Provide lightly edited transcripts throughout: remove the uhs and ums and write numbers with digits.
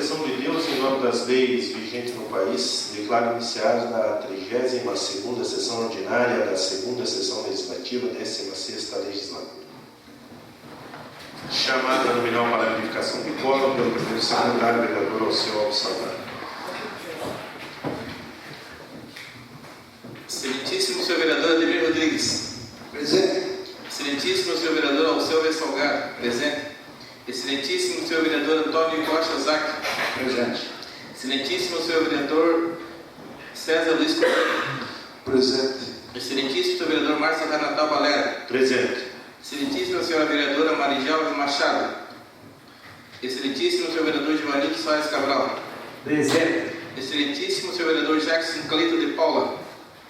proteção de Deus em nome das leis vigentes no país, declaro iniciada a 32ª sessão ordinária da 2ª sessão legislativa, 16ª legislatura. Chamada nominal para a verificação de quórum pelo primeiro secretário, vereador Alceu Alves Salgado. Excelentíssimo senhor vereador Ademir Rodrigues. Presente. Excelentíssimo senhor vereador Alceu Alves Salgado. Presente. Excelentíssimo senhor vereador Antônio Costa Zac. Presente. Excelentíssimo senhor vereador César Luiz Correia. Presente. Excelentíssimo senhor vereador Márcio Renatal Valera. Presente. Excelentíssima senhora vereadora Marigia Alves Machado. Excelentíssimo senhor vereador Givanildo Soares Cabral. Presente. Excelentíssimo senhor vereador Jackson Calito de Paula.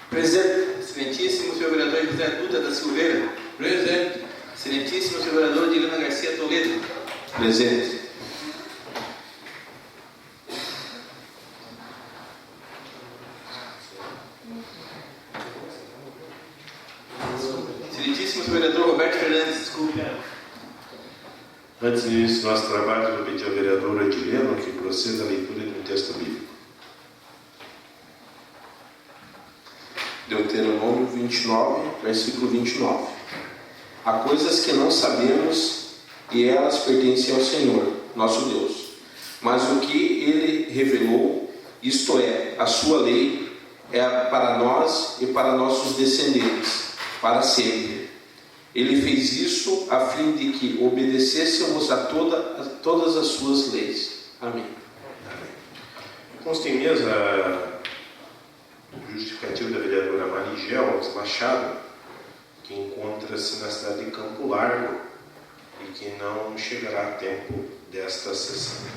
Presente. Excelentíssimo senhor vereador José Duda da Silveira. Presente. Excelentíssimo senhor vereador Dirana Garcia Toledo. Presente. Excelentíssimo senhor vereador Roberto Fernandes. Desculpe. Antes do início do nosso trabalho, eu vou pedir ao vereador Edileno que proceda a leitura de um texto bíblico. Deuteronômio 29, versículo 29. Há coisas que não sabemos e elas pertencem ao Senhor, nosso Deus. Mas o que Ele revelou, isto é, a sua lei, é para nós e para nossos descendentes, para sempre. Ele fez isso a fim de que obedecêssemos a todas as suas leis. Amém. Consta em mesa o justificativo da vereadora Marigia Alves Machado, que encontra-se na cidade de Campo Largo e que não chegará a tempo desta sessão.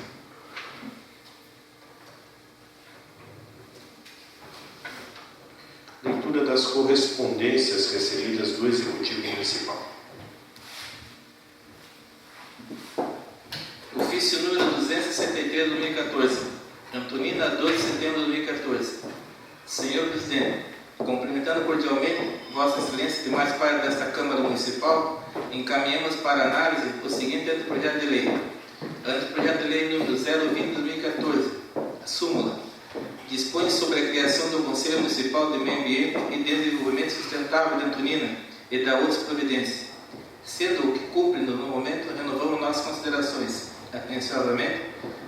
Leitura das correspondências recebidas do Executivo Municipal. Ofício número 263 de 2014. Antonina, 12 de setembro de 2014. Senhor Presidente, cumprimentando cordialmente Vossa Excelência e demais pares desta Câmara Municipal, encaminhamos para análise o seguinte anteprojeto de lei. Anteprojeto de lei número 020 de 2014. Súmula. Dispõe sobre a criação do Conselho Municipal de Meio Ambiente e Desenvolvimento Sustentável de Antonina e da outras providências. Sendo o que cumpre no momento, renovamos nossas considerações. Atenciosamente,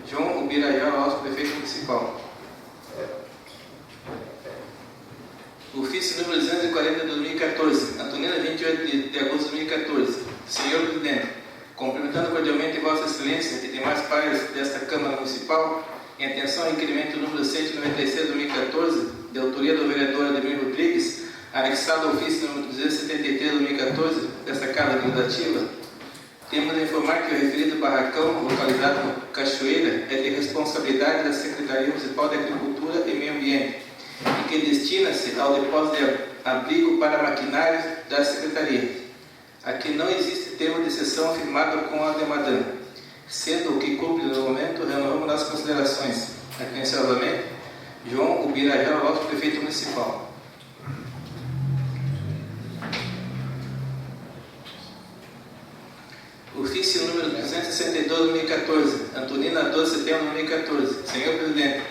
João Ubirajara Alves, Prefeito Municipal. Ofício número 240 de 2014, Antonina, 28 de agosto de 2014. Senhor Presidente, cumprimentando cordialmente Vossa Excelência e demais pares desta Câmara Municipal, em atenção ao requerimento número 196 de 2014, de autoria do vereador Ademir Rodrigues, anexado ao ofício número 273 de 2014 desta Casa Legislativa, temos de informar que o referido barracão, localizado no Cachoeira, é de responsabilidade da Secretaria Municipal de Agricultura e Meio Ambiente, e que destina-se ao depósito de abrigo para maquinários da Secretaria. Aqui não existe termo de cessão firmado com a Demadan. Sendo o que cumpre no momento, renovamos nossas considerações. Atenciosamente, João Ubirajara Alves, Prefeito Municipal. Ofício número 262 de 2014, Antonina, 12 de setembro de 2014. Senhor Presidente,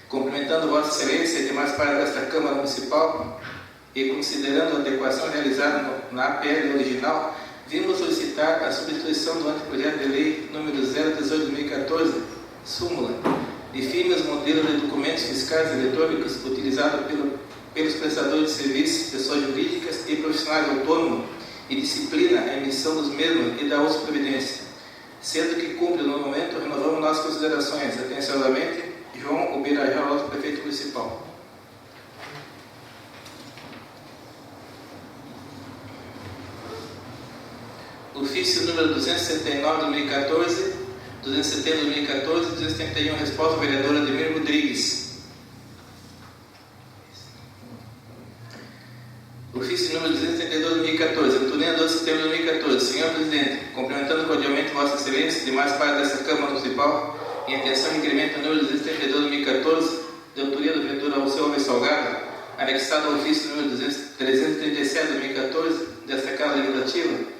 cumprimentando Vossa Excelência e demais pares desta Câmara Municipal e considerando a adequação realizada na APL original, vimos solicitar a substituição do anteprojeto de lei número 018 de 2014, súmula, define os modelos de documentos fiscais eletrônicos utilizados pelos prestadores de serviços, pessoas jurídicas e profissionais autônomos e disciplina a emissão dos mesmos e da outra providência. Sendo que cumpre no momento, renovamos nossas considerações. Atenciosamente, João Ubirajara Alves, Prefeito Municipal. Ofício número 279 de 2014, 270 de 2014, 271, resposta ao vereador Ademir Rodrigues. Ofício número 272 de 2014, Antonina, 12 de setembro de 2014. Senhor Presidente, cumprimentando cordialmente Vossa Excelência e demais pares desta Câmara Municipal, em atenção ao requerimento número 232 de 2014, de autoria do vereador Alceu Alves Salgado, anexado ao ofício número 337 de 2014, desta Casa Legislativa,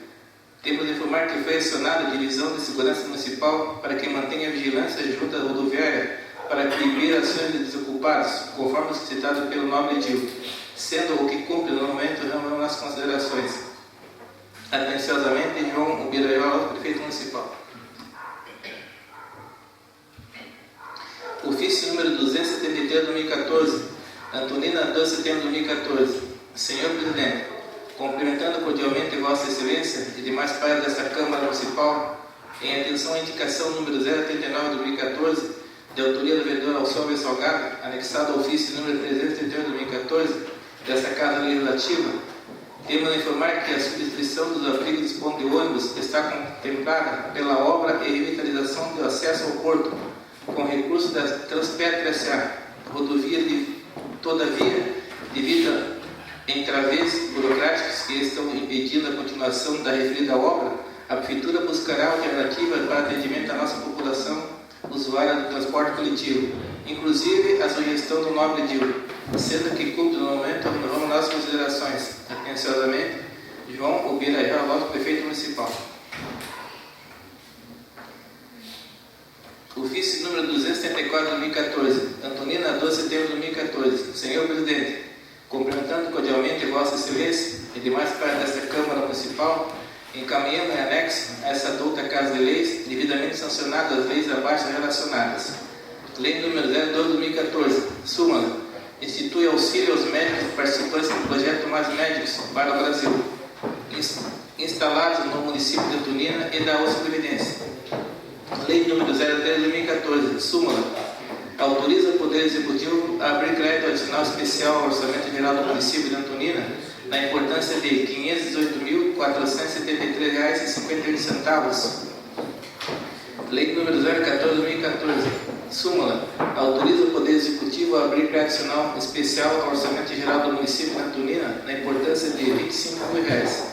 Temos de informar que foi acionada a Divisão de Segurança Municipal para que mantenha a vigilância junto à rodoviária para coibir ações de desocupados, conforme citado pelo nobre Edil, sendo o que cumpre no momento reunião nas considerações. Atenciosamente, João Ubiraiol, prefeito municipal. Ofício número 273 de 2014, Antonina, 12 de setembro de 2014. Senhor Presidente, cumprimentando cordialmente Vossa Excelência e demais pares desta Câmara Municipal, em atenção à indicação número 039 de 2014, de autoria do vereador Alceu Salgado, anexado ao ofício número 331 de 2014, desta Casa Legislativa, temos a informar que a subscrição dos abrigos de ponto de ônibus está contemplada pela obra e revitalização do acesso ao porto, com recurso da Transpetro S.A. Rodovia, todavia, devido a entraves burocráticos que estão impedindo a continuação da referida obra, a Prefeitura buscará alternativas para atendimento à nossa população usuária do transporte coletivo, inclusive a sugestão do nobre Edil, sendo que cumpre no momento renovamos nossas considerações. Atenciosamente, João Ubiraiol, prefeito municipal. Ofício número 274 de 2014, Antonina, 12 de setembro de 2014. Senhor Presidente, cumprimentando cordialmente Vossa Excelência e demais pares desta Câmara Municipal, encaminhando em anexo a essa douta Casa de Leis, devidamente sancionadas as leis abaixo relacionadas. Lei número 02 de 2014, súmula, institui auxílio aos médicos participantes do projeto Mais Médicos para o Brasil, instalados no município de Antonina e da outra previdência. Lei número 03 de 2014, súmula, autoriza o Poder Executivo a abrir crédito adicional especial ao Orçamento Geral do município de Antonina na importância de R$ 518.473,51. Lei número 014 de 2014, súmula, autoriza o Poder Executivo a abrir crédito adicional especial ao Orçamento Geral do município de Antonina na importância de R$ 25.000.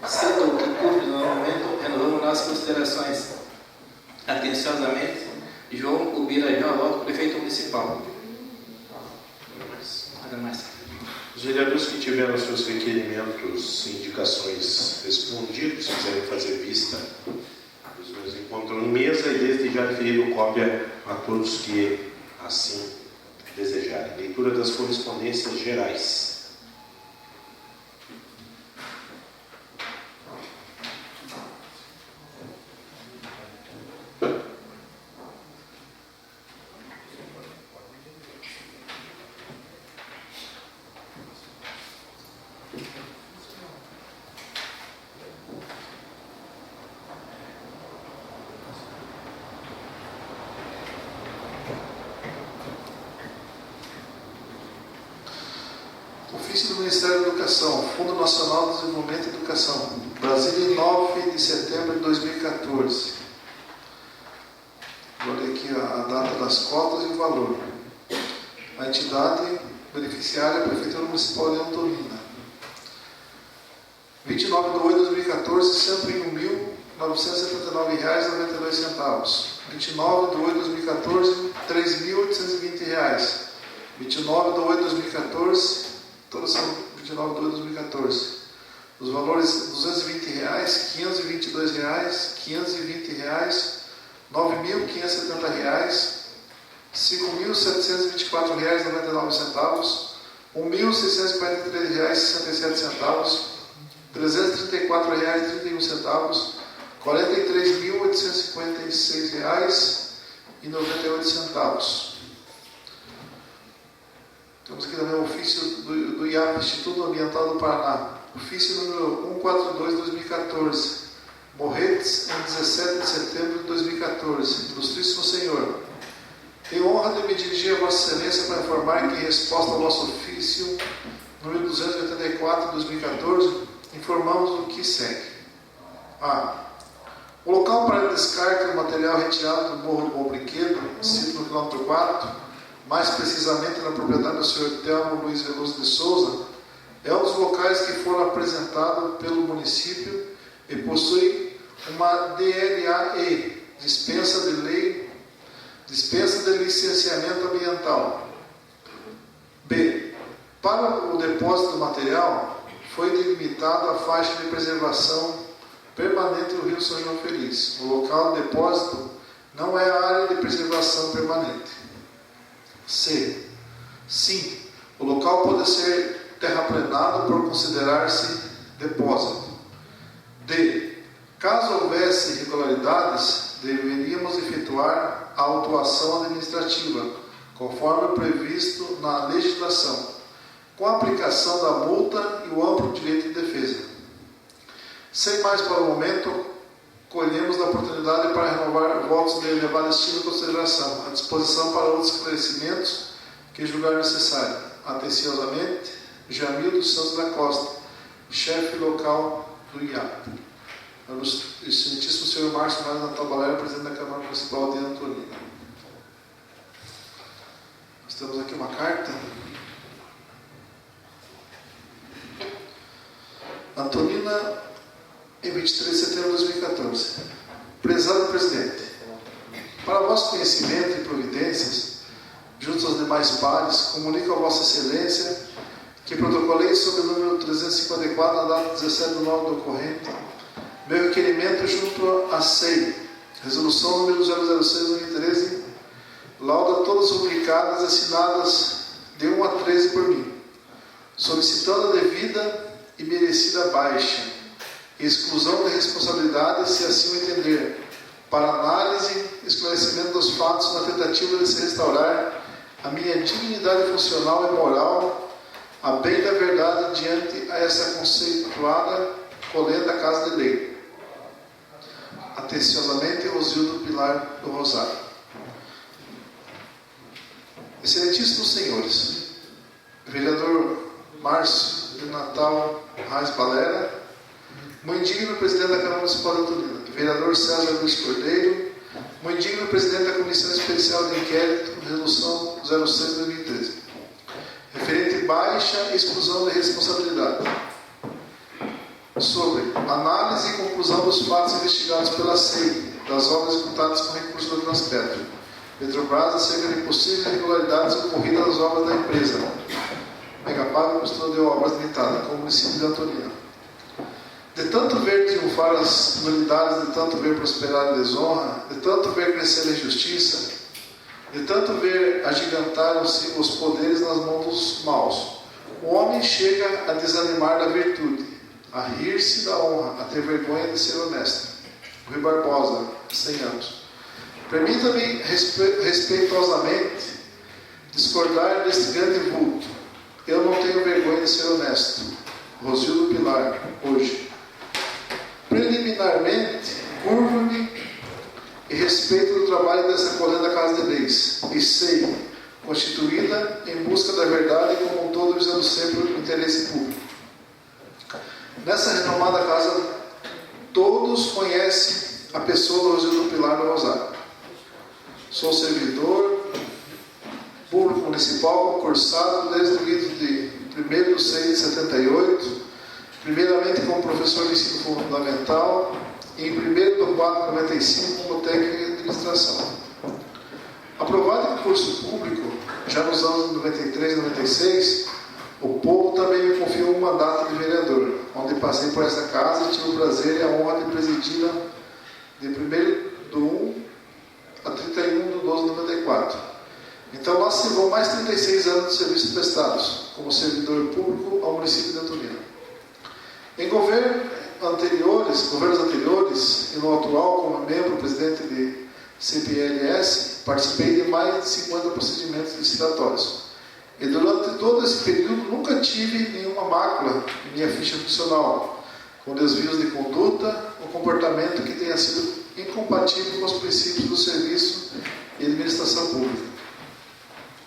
Sendo o que cumpre no momento, renovamos nossas considerações. Atenciosamente, João Ubiraiol, prefeito municipal. Nada mais. Os vereadores que tiveram seus requerimentos e indicações respondidos, quiserem fazer vista dos meus encontros em mesa, e desde já referido cópia a todos que assim desejarem. Leitura das correspondências gerais. Ofício do Ministério da Educação, Fundo Nacional de Desenvolvimento e Educação, Brasília, 9 de setembro de 2014. Vou ler aqui a data das cotas e o valor. A entidade beneficiária é a Prefeitura Municipal de Antonina. 29 de 8 de 2014, R$ 101.979,92. 29 de 8 de 2014, R$ 3.820. 29 de 8 de 2014, todas são 29 de 8 de 2014. Os valores R$ 220, R$ 522, R$ 520, R$ 9.570, R$ 5.724,99, R$ 1.643,67, R$ 334,31, R$ 43.856,98. Temos aqui também o ofício do IAP, Instituto Ambiental do Paraná. Ofício número 142 de 2014. Morretes, em 17 de setembro de 2014. Ilustríssimo Senhor, tenho honra de me dirigir a Vossa Excelência para informar que, em resposta ao vosso ofício número 284 de 2014, informamos o que segue. A. O local para descarte do material retirado do Morro do Bom Brinquedo, situado no quilômetro 4, mais precisamente na propriedade do Sr. Telmo Luiz Veloso de Souza, é um dos locais que foram apresentados pelo município e possui uma DLAE, dispensa de licenciamento ambiental. B. Para o depósito do material, foi delimitada a faixa de preservação permanente do Rio São João Feliz. O local de depósito não é a área de preservação permanente. C. Sim, o local pode ser terraplenado por considerar-se depósito. D. Caso houvesse irregularidades, deveríamos efetuar a autuação administrativa, conforme previsto na legislação, com a aplicação da multa e o amplo direito de defesa. Sem mais para o momento, colhemos a oportunidade para renovar votos de elevada estima e consideração, à disposição para outros esclarecimentos que julgar necessário. Atenciosamente, Jamil dos Santos da Costa, chefe local do IAP. O excelentíssimo senhor Márcio Mário Natal Valério, presidente da Câmara Municipal de Antonina. Nós temos aqui uma carta. Antonina, em 23 de setembro de 2014. Prezado presidente, para vosso conhecimento e providências, junto aos demais pares, comunico a vossa excelência que protocolei sob o número 354, na data 17 de 9 do corrente, meu requerimento junto à SEI, resolução número 006/2013, lauda todas rubricadas e assinadas de 1 a 13 por mim, solicitando a devida e merecida baixa e exclusão de responsabilidade, se assim o entender, para análise e esclarecimento dos fatos na tentativa de se restaurar a minha dignidade funcional e moral, a bem da verdade diante a essa conceituada colenda Casa de Lei. Atenciosamente, Rosildo Pilar do Rosário. Excelentíssimos senhores, vereador Márcio de Natal Reis Valera, muito digno presidente da Câmara Municipal de Antonina, vereador César Luiz Cordeiro, muito digno presidente da Comissão Especial de Inquérito, resolução 06/2013, referente baixa e exclusão de responsabilidade, sobre análise e conclusão dos fatos investigados pela SEI, das obras executadas com recursos do Transpetro, Petrobras, acerca de possíveis irregularidades ocorridas nas obras da empresa Megapag, Construtora de Obras Limitada, com o município de Antonina. De tanto ver triunfar as nulidades, de tanto ver prosperar a desonra, de tanto ver crescer a injustiça, de tanto ver agigantar-se os poderes nas mãos dos maus, o homem chega a desanimar da virtude, a rir-se da honra, a ter vergonha de ser honesto. Rui Barbosa, 100 anos. Permita-me respeitosamente discordar deste grande vulto. Eu não tenho vergonha de ser honesto. Rosildo Pilar, hoje. Preliminarmente, curvo-me e respeito do trabalho dessa colenda Casa de Leis, e sei, constituída em busca da verdade e como um todo visando sempre o interesse público. Nessa renomada casa, todos conhecem a pessoa do Rosildo Pilar do Rosário. Sou servidor público municipal concursado desde o ido de 1º de 6 de 78, primeiramente como professor de ensino fundamental e em 1º de 4 de 95 como técnico de administração. Aprovado em concurso público, já nos anos 93 e 96, o povo também me confiou um mandato de vereador, onde passei por essa casa e tive o prazer e a honra de presidi-la de 1º de 1 a 31 de 12 de 94. Então lá se vão mais 36 anos de serviços prestados, como servidor público ao município de Antonina. Em governos anteriores, e no atual como membro presidente de CPLS, participei de mais de 50 procedimentos licitatórios. E durante todo esse período nunca tive nenhuma mácula em minha ficha funcional, com desvios de conduta ou comportamento que tenha sido incompatível com os princípios do serviço e administração pública.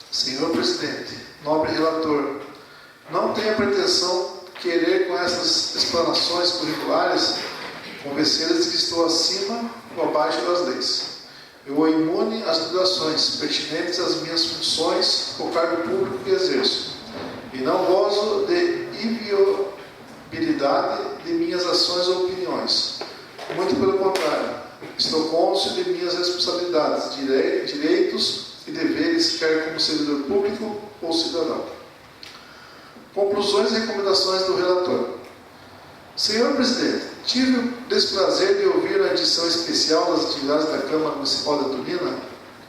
Senhor Presidente, nobre relator, não tenho a pretensão de querer com essas explanações curriculares convencê-los de que estou acima ou abaixo das leis. Eu imune às obrigações pertinentes às minhas funções ou cargo público que exerço, e não gozo de inviolabilidade de minhas ações ou opiniões. Muito pelo contrário, estou consciente de minhas responsabilidades, direitos e deveres, quer como servidor público ou cidadão. Conclusões e recomendações do relator. Senhor Presidente, tive desprazer de ouvir a edição especial das atividades da Câmara Municipal de Antonina,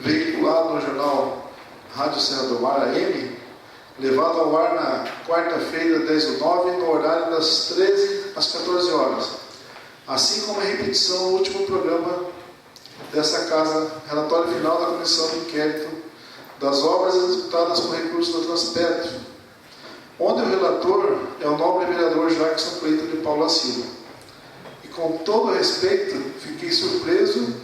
veiculado no jornal Rádio Serra do Mar AM, levado ao ar na quarta-feira, 10/9, no horário das 13 às 14 horas, assim como a repetição no último programa dessa casa, relatório final da Comissão de Inquérito das obras executadas com recursos do Transpetro, onde o relator é o nobre vereador Jackson Cleito de Paula Silva. E com todo respeito, fiquei surpreso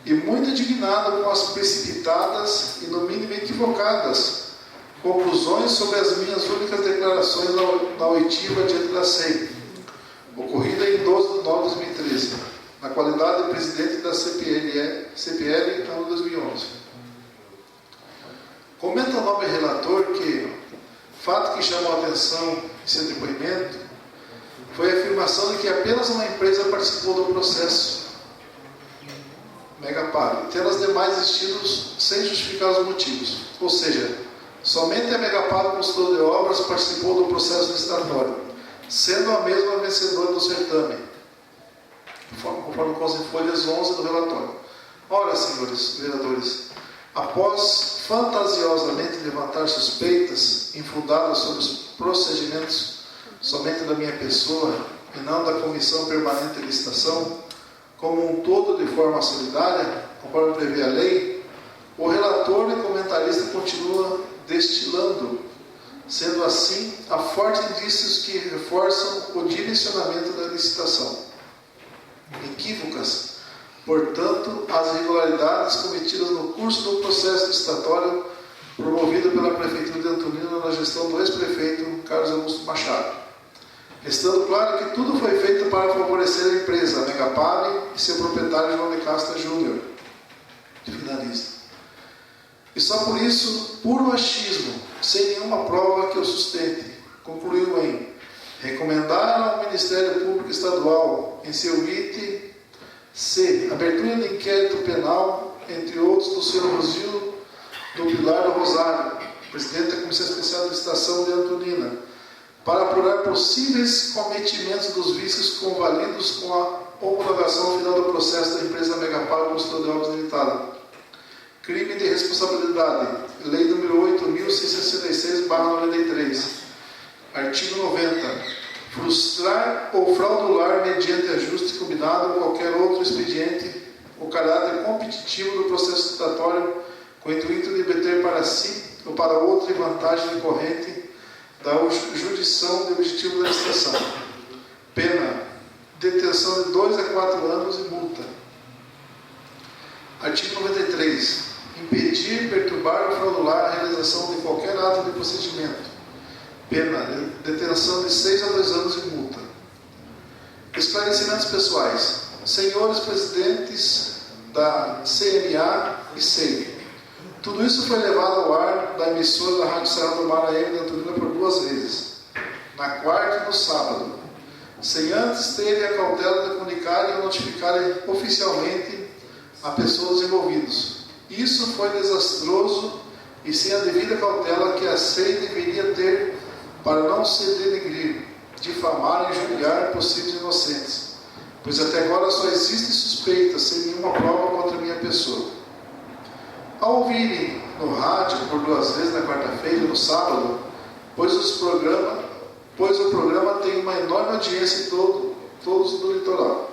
e muito indignado com as precipitadas e no mínimo equivocadas conclusões sobre as minhas únicas declarações na oitiva diante da SEI, ocorrida em 12/9/2013, na qualidade de presidente da CPL ano 2011. Comenta o nobre relator que fato que chamou a atenção em seu depoimento foi a afirmação de que apenas uma empresa participou do processo Megapar, tendo as demais destinos sem justificar os motivos. Ou seja, somente a Megapar, consultor de obras, participou do processo licitatório, sendo a mesma vencedora do certame, conforme consta em folhas 11 do relatório. Ora, senhores vereadores, após fantasiosamente levantar suspeitas infundadas sobre os procedimentos somente da minha pessoa e não da Comissão Permanente de Licitação, como um todo de forma solidária, conforme prevê a lei, o relator e comentarista continua destilando, sendo assim, há fortes indícios que reforçam o direcionamento da licitação. Equívocas, portanto, as irregularidades cometidas no curso do processo licitatório promovido pela Prefeitura de Antonina na gestão do ex-prefeito Carlos Augusto Machado. Restando claro que tudo foi feito para favorecer a empresa Megapar e seu proprietário João de Castro Júnior. Finaliza. E só por isso, puro achismo, sem nenhuma prova que o sustente, concluiu em recomendar ao Ministério Público Estadual, em seu item C, abertura de inquérito penal, entre outros, do Sr. Rosildo do Pilar do Rosário, presidente da Comissão Especial de Licitação de Antonina, para apurar possíveis cometimentos dos vícios convalidos com a homologação final do processo da empresa Megapar Consultor de Obras Limitada. Crime de responsabilidade, Lei nº 8.666/93, artigo 90. Frustrar ou fraudular mediante ajuste combinado ou qualquer outro expediente o caráter competitivo do processo licitatório com o intuito de obter para si ou para outra vantagem decorrente da jurisdição de objetivo da licitação. Pena, detenção de 2 a 4 anos e multa. Artigo 93. Impedir, perturbar ou fraudular a realização de qualquer ato de procedimento. Pena, detenção de 6 a 2 anos e multa. Esclarecimentos pessoais. Senhores presidentes da CMA e SEI, tudo isso foi levado ao ar da emissora da Rádio Serra do Mar AM de Antonina por 2 vezes, na quarta e no sábado, sem antes terem a cautela de comunicarem ou notificarem oficialmente a pessoas envolvidas. Isso foi desastroso e sem a devida cautela que a SEI deveria ter para não se denegrir, difamar e injuriar possíveis inocentes, pois até agora só existem suspeitas sem nenhuma prova contra a minha pessoa. Ao ouvirem no rádio por 2 vezes na quarta-feira e no sábado, pois o programa tem uma enorme audiência em todos do litoral.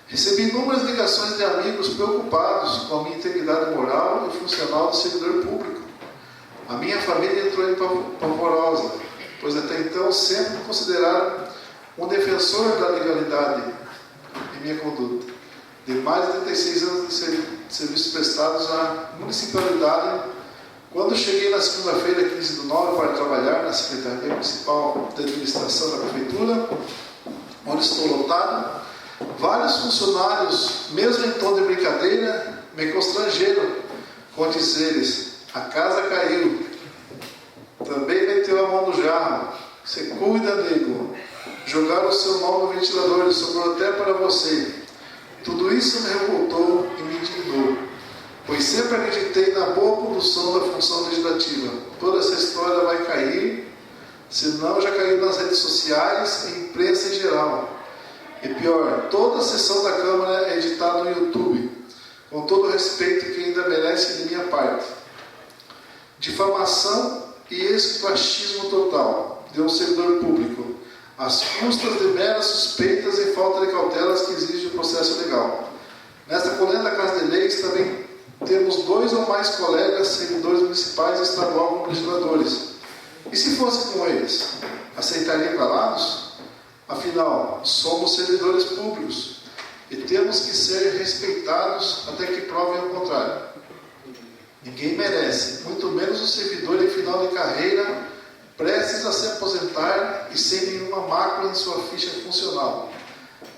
Recebi inúmeras ligações de amigos preocupados com a minha integridade moral e funcional de servidor público. A minha família entrou em pavorosa, pois até então sempre me consideraram um defensor da legalidade em minha conduta. De mais de 36 anos de serviços prestados à municipalidade, quando cheguei na segunda-feira, 15/9, para trabalhar na Secretaria Municipal de Administração da Prefeitura, onde estou lotado, vários funcionários, mesmo em tom de brincadeira, me constrangeram com dizeres: a casa caiu, também meteu a mão no jarro, você cuida, nego, jogaram o seu nome no ventilador e sobrou até para você. Tudo isso me revoltou e me indignou, pois sempre acreditei na boa condução da função legislativa. Toda essa história vai cair, se não já caiu nas redes sociais e imprensa em geral. E pior, toda a sessão da Câmara é editada no YouTube, com todo o respeito que ainda merece de minha parte. Difamação e escrachismo total de um servidor público, às custas de meras suspeitas e falta de cautelas que exige o processo legal. Nesta coluna da Casa de Leis também temos 2 ou mais colegas servidores municipais, estadual como legisladores. E se fosse com eles, aceitariam calados? Afinal, somos servidores públicos e temos que ser respeitados até que provem o contrário. Ninguém merece, muito menos um servidor em final de carreira, prestes a se aposentar e sem nenhuma mácula em sua ficha funcional.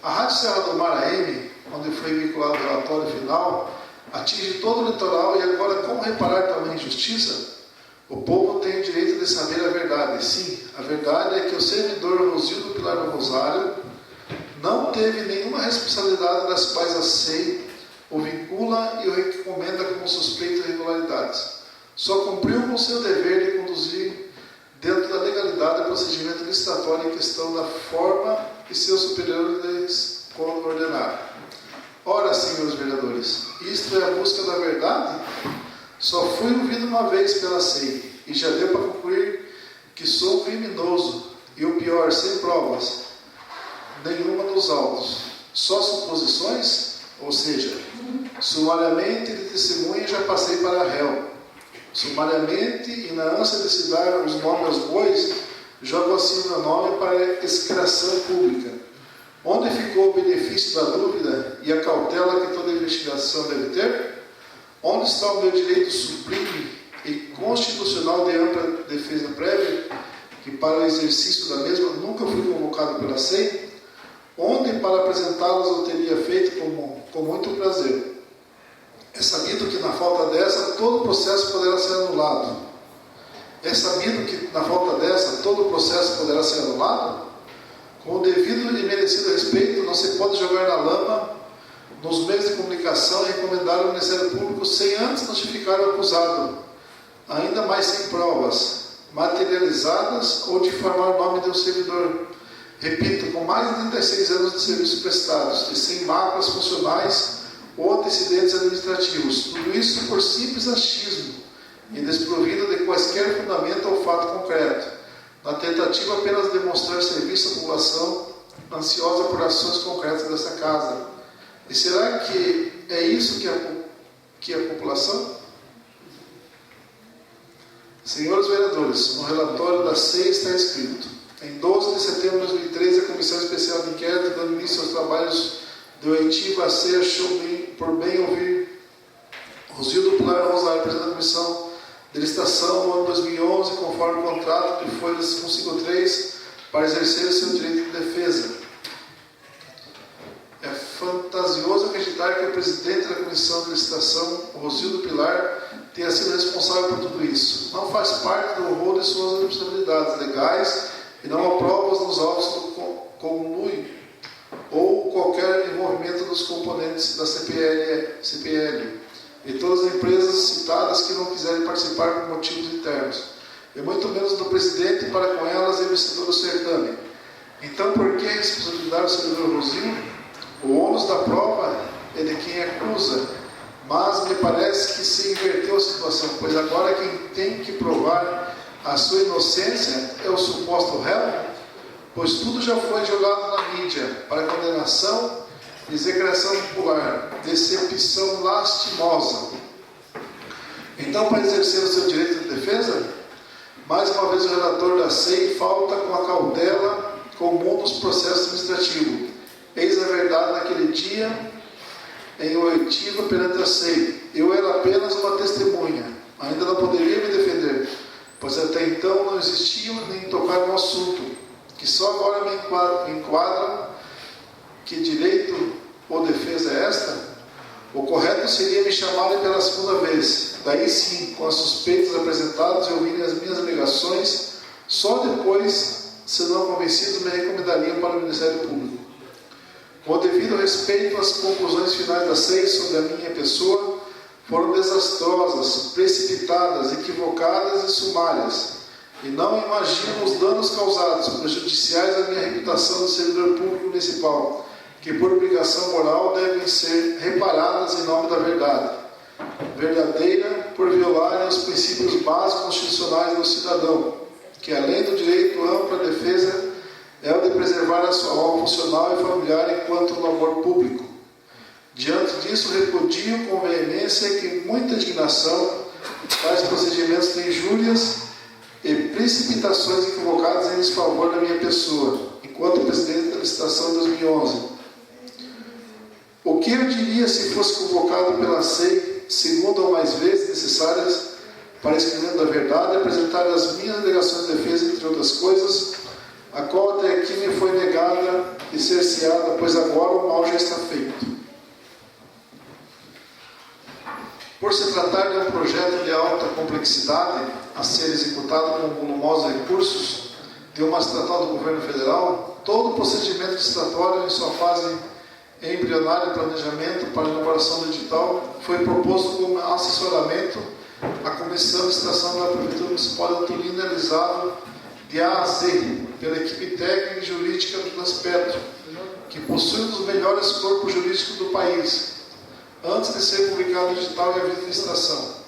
A Rádio Serra do Mar AM, onde foi vinculado o relatório final, atinge todo o litoral e agora como reparar também injustiça? O povo tem o direito de saber a verdade. Sim, a verdade é que o servidor Rosildo Pilar do Rosário não teve nenhuma responsabilidade das quais a SEI o vincula e o recomenda como suspeito de irregularidades. Só cumpriu com seu dever de conduzir dentro da legalidade o procedimento licitatório em questão da forma que seus superiores ordenaram. Ora, senhores vereadores, isto é a busca da verdade? Só fui ouvido uma vez pela SEI e já deu para concluir que sou criminoso e o pior, sem provas nenhuma nos autos. Só suposições? Ou seja, sumariamente de testemunha já passei para réu. Sumariamente e na ânsia de se dar os nomes aos bois, jogo assim o meu nome para execração pública. Onde ficou o benefício da dúvida e a cautela que toda investigação deve ter? Onde está o meu direito sublime e constitucional de ampla defesa prévia, que para o exercício da mesma nunca fui convocado pela SEI? Onde para apresentá-las eu teria feito com muito prazer. É sabido que na falta dessa, todo o processo poderá ser anulado. É sabido que na falta dessa, todo o processo poderá ser anulado? Com o devido e merecido respeito, não se pode jogar na lama nos meios de comunicação e recomendar ao Ministério Público sem antes notificar o acusado, ainda mais sem provas materializadas ou difamar o nome de um servidor. Repito, com mais de 36 anos de serviços prestados e sem máculas funcionais ou antecedentes administrativos, tudo isso por simples achismo e desprovido de quaisquer fundamento ou fato concreto, na tentativa apenas de demonstrar serviço à população ansiosa por ações concretas dessa casa. E será que é isso que é a população? Senhores vereadores, no relatório da SEI está escrito: em 12 de setembro de 2013, a Comissão Especial de Inquérito, dando início aos trabalhos do oitiva a SEI, achou por bem ouvir Rosildo Pilar Rosário, presidente da Comissão de Licitação, no ano 2011, conforme o contrato que foi da 153, para exercer o seu direito de defesa. É fantasioso acreditar que o presidente da Comissão de Licitação, Rosildo Pilar, tenha sido responsável por tudo isso. Não faz parte do rol de suas responsabilidades legais e não aprova nos autos do conluio ou qualquer envolvimento dos componentes da CPL e todas as empresas citadas que não quiserem participar por motivos internos, e muito menos do presidente para com elas e vencedor do certame. Então, por que responsabilizar o servidor Rosildo? O ônus da prova é de quem acusa, mas me parece que se inverteu a situação, pois agora quem tem que provar a sua inocência é o suposto réu, pois tudo já foi jogado na mídia para condenação, execração popular, decepção lastimosa. Então, para exercer o seu direito de defesa, mais uma vez o relator da SEI falta com a cautela comum nos processos administrativos. Eis a verdade naquele dia, em oitiva perante a SEI. Eu era apenas uma testemunha, ainda não poderia me defender, pois até então não existia nem tocar no assunto, que só agora me enquadram. Que direito ou defesa é esta? O correto seria me chamarem pela segunda vez, daí sim, com as suspeitas apresentadas e ouvirem as minhas alegações, só depois, se não convencidos, me recomendariam para o Ministério Público. Com o devido respeito, as conclusões finais da SEI sobre a minha pessoa foram desastrosas, precipitadas, equivocadas e sumárias, e não imagino os danos causados, prejudiciais à minha reputação de servidor público municipal, que por obrigação moral devem ser reparadas em nome da verdade, verdadeira por violarem os princípios básicos constitucionais do cidadão, que além do direito amplo à defesa é o de preservar a sua honra funcional e familiar enquanto labor público. Diante disso, repudio com veemência que muita indignação tais procedimentos de injúrias e precipitações equivocadas em desfavor da minha pessoa, enquanto presidente da licitação de 2011. O que eu diria se fosse convocado pela SEI, segundo ou mais vezes necessárias, para escrever da verdade e apresentar as minhas alegações de defesa, entre outras coisas, a qual até aqui me foi negada e cerceada, pois agora o mal já está feito. Por se tratar de um projeto de alta complexidade a ser executado com volumosos recursos de uma estatal do governo federal, todo o procedimento licitatório em sua fase embrionária de planejamento para a elaboração do edital foi proposto como assessoramento à Comissão de Licitação da Prefeitura Municipal de Antolina, realizado de A a Z pela equipe técnica e jurídica do Transpetro, que possui um dos melhores corpos jurídicos do país, antes de ser publicado o edital e aviso de licitação.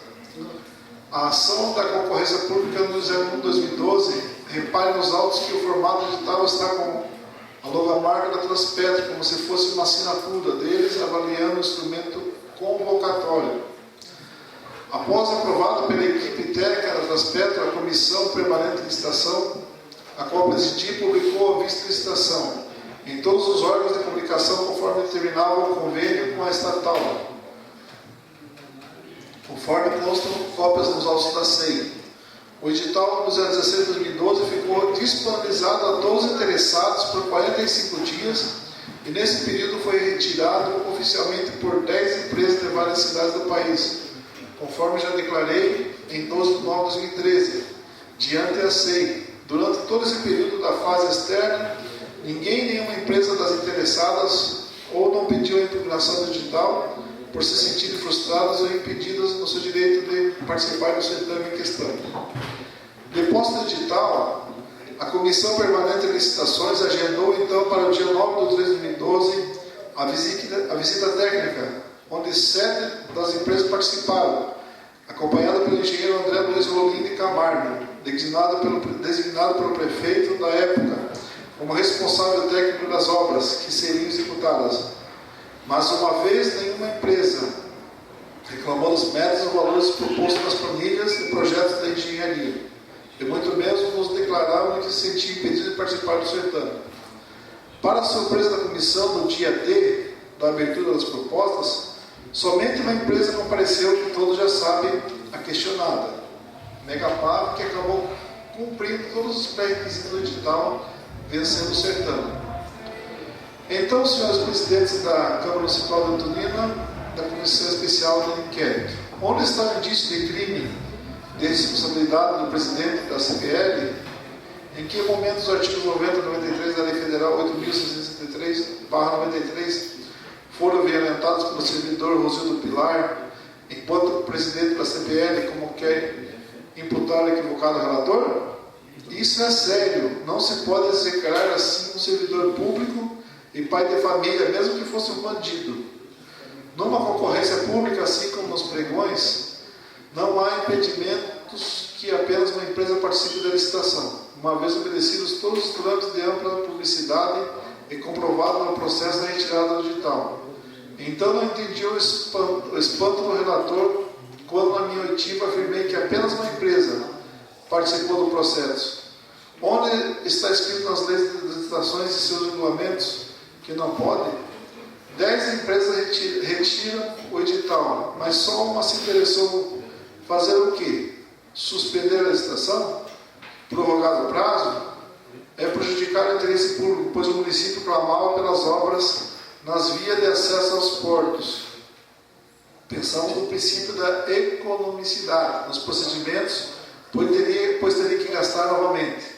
A ação da concorrência pública no 01/2012 repare nos autos que o formato edital está com a logomarca da Transpetro, como se fosse uma assinatura deles, avaliando o instrumento convocatório. Após aprovado pela equipe técnica da Transpetro, a Comissão Permanente de Licitação, a qual presidi, publicou a vista de licitação em todos os órgãos de comunicação conforme determinava o convênio com a estatal, conforme constam cópias nos autos da SEI. O edital no 016/2012 ficou disponibilizado a todos os interessados por 45 dias e nesse período foi retirado oficialmente por 10 empresas de várias cidades do país, conforme já declarei em 12 de novembro de 2013, diante da SEI. Durante todo esse período da fase externa, nenhuma empresa das interessadas ou não pediu a impugnação do edital por se sentirem frustradas ou impedidas no seu direito de participar do certame em questão. Depois do edital, a Comissão Permanente de Licitações agendou então para o dia 9 de 3 de 2012 a visita técnica, onde 7 das empresas participaram, acompanhada pelo engenheiro André Luiz Rolim de Camargo, designado pelo prefeito da época como responsável técnico das obras que seriam executadas. Mas uma vez nenhuma empresa reclamou dos métodos ou valores propostos nas planilhas e projetos da engenharia, e muito menos nos declararam que se sentiam impedidos de participar do certame. Para a surpresa da comissão, no dia D da abertura das propostas, somente uma empresa compareceu, que todos já sabem, a questionada, Megapav, que acabou cumprindo todos os pré-requisitos do edital, vencendo o certame. Então, senhores presidentes da Câmara Municipal de Antolina, da Comissão Especial de Inquérito, onde está o indício de crime de responsabilidade do presidente da CPL? Em que momento os artigos 90 e 93 da Lei Federal 8.673/93 foram violentados pelo servidor Rosildo Pilar, enquanto presidente da CPL, como quer imputar o equivocado relator? Isso é sério, não se pode execrar assim um servidor público e pai de família, mesmo que fosse um bandido. Numa concorrência pública, assim como nos pregões, não há impedimentos que apenas uma empresa participe da licitação, uma vez obedecidos todos os trâmites de ampla publicidade e comprovado no processo da retirada do edital. Então não entendi o espanto do relator quando na minha oitiva afirmei que apenas uma empresa participou do processo. Onde está escrito nas leis de licitações e seus regulamentos que não pode? 10 empresas retiram o edital, mas só uma se interessou fazer o quê? Suspender a licitação? Prorrogar o prazo? É prejudicar o interesse público, pois o município clamava pelas obras nas vias de acesso aos portos. Pensamos no princípio da economicidade nos procedimentos, pois teria que gastar novamente.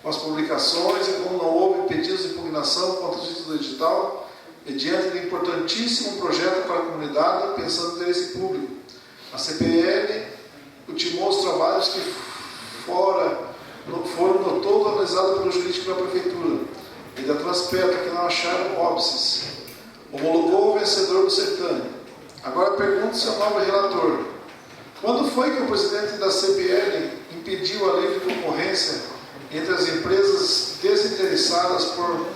Com as publicações, e como não houve pedidos de impugnação contra o título do edital, mediante de importantíssimo projeto para a comunidade, pensando no interesse público, a CPL ultimou os trabalhos que foram no todo analisados pelo jurídico da Prefeitura, e da Transpetro, que não acharam óbices. Homologou o vencedor do certame. Agora pergunto-se ao novo relator: quando foi que o presidente da CBL impediu a lei de concorrência entre as empresas desinteressadas por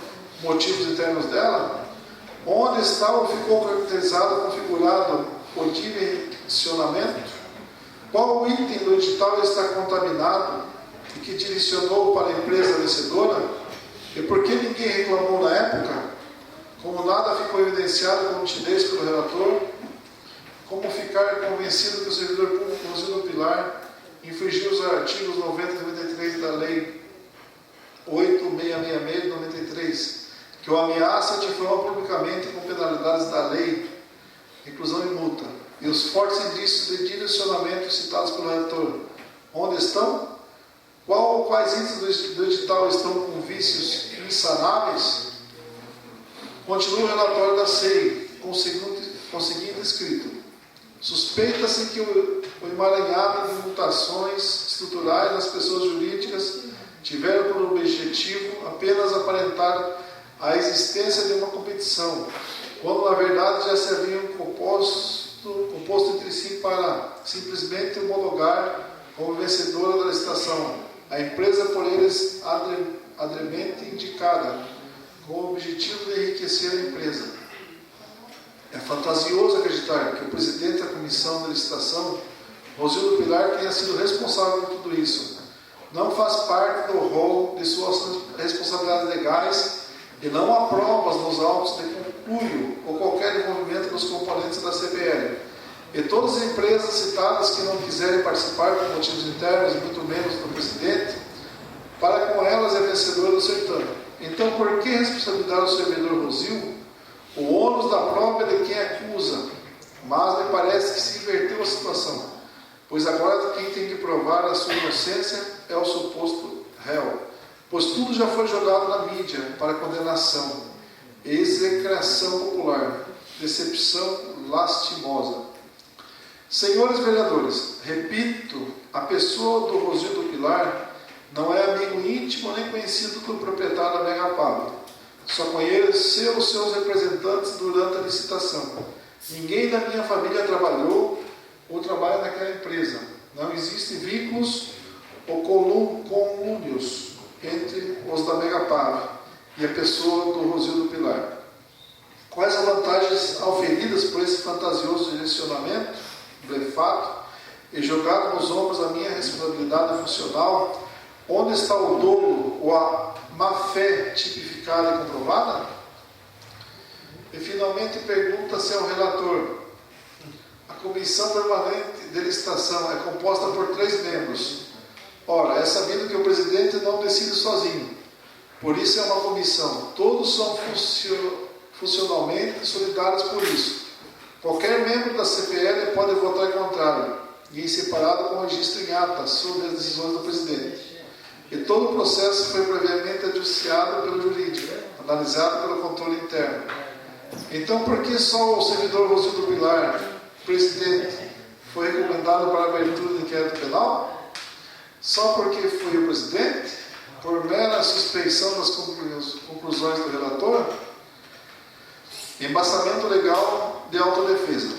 motivos internos dela? Onde está ou ficou caracterizado, configurado o direcionamento? Qual item do edital está contaminado e que direcionou para a empresa vencedora? E por que ninguém reclamou na época? Como nada ficou evidenciado com nitidez pelo relator, como ficar convencido que o servidor público Rosildo Pilar infringiu os artigos 90 e 93 da Lei 8.666 de 93, que o ameaça e difama publicamente com penalidades da lei, inclusão e multa, e os fortes indícios de direcionamento citados pelo relator, onde estão? Quais itens do edital estão com vícios insanáveis? Continua o relatório da SEI, com o seguinte escrito: suspeita-se que o emaranhado de mutações estruturais nas pessoas jurídicas tiveram por objetivo apenas aparentar a existência de uma competição, quando na verdade já se haviam composto entre si para simplesmente homologar como vencedora da licitação a empresa por eles adremmente indicada, com o objetivo de enriquecer a empresa. É fantasioso acreditar que o presidente da comissão de licitação, Rosildo Pilar, tenha sido responsável por tudo isso. Não faz parte do rol de suas responsabilidades legais e não há provas nos autos de conluio ou qualquer envolvimento dos componentes da CBL. E todas as empresas citadas que não quiserem participar por motivos internos, e muito menos do presidente, para com elas é vencedora do certame. Então, por que responsabilizar o servidor Rosildo? O ônus da prova é de quem acusa, mas me parece que se inverteu a situação, pois agora quem tem que provar a sua inocência é o suposto réu, pois tudo já foi jogado na mídia para condenação, execração popular, decepção lastimosa. Senhores vereadores, repito, a pessoa do Rosildo Pilar não é amigo íntimo nem conhecido do proprietário da Mega Pablo. Só conheceu os seus representantes durante a licitação. Ninguém da minha família trabalhou ou trabalha naquela empresa. Não existem vínculos ou conlubios entre os da Mega Pablo e a pessoa do Rosildo Pilar. Quais as vantagens auferidas por esse fantasioso direcionamento, blefado, e jogado nos ombros a minha responsabilidade funcional? Onde está o dolo ou a má-fé tipificada e comprovada? E finalmente pergunta-se ao relator: a comissão permanente de licitação é composta por 3 membros. Ora, é sabido que o presidente não decide sozinho, por isso é uma comissão. Todos são funcionalmente solidários por isso. Qualquer membro da CPL pode votar contrário, e em separado com registro em ata sobre as decisões do presidente. E todo o processo foi previamente adjudiciado pelo jurídico, analisado pelo controle interno. Então, por que só o servidor Rosildo Pilar, presidente, foi recomendado para a abertura do inquérito penal? Só porque foi o presidente? Por mera suspeição das conclusões do relator? Embasamento legal de autodefesa.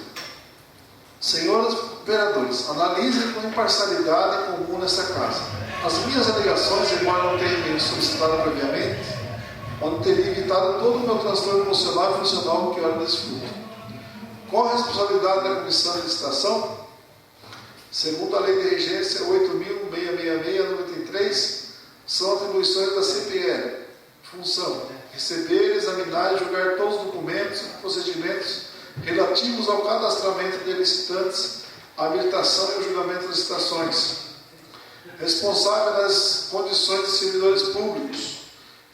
Senhores vereadores, analisem com imparcialidade comum nesta casa. As minhas alegações, embora não tenham me solicitado previamente, onde teria evitado todo o meu transtorno emocional e funcional que ora desfruto. Qual a responsabilidade da comissão de licitação? Segundo a Lei de Regência 8.666/93, são atribuições da CPL. Função: receber, examinar e julgar todos os documentos e procedimentos relativos ao cadastramento de licitantes, a habilitação e o julgamento das licitações. Responsável das condições de servidores públicos.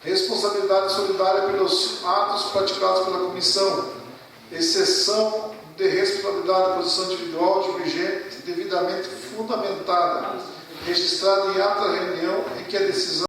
Responsabilidade solidária pelos atos praticados pela comissão. Exceção de responsabilidade de posição individual divergente devidamente fundamentada, registrada em ata da reunião em que a decisão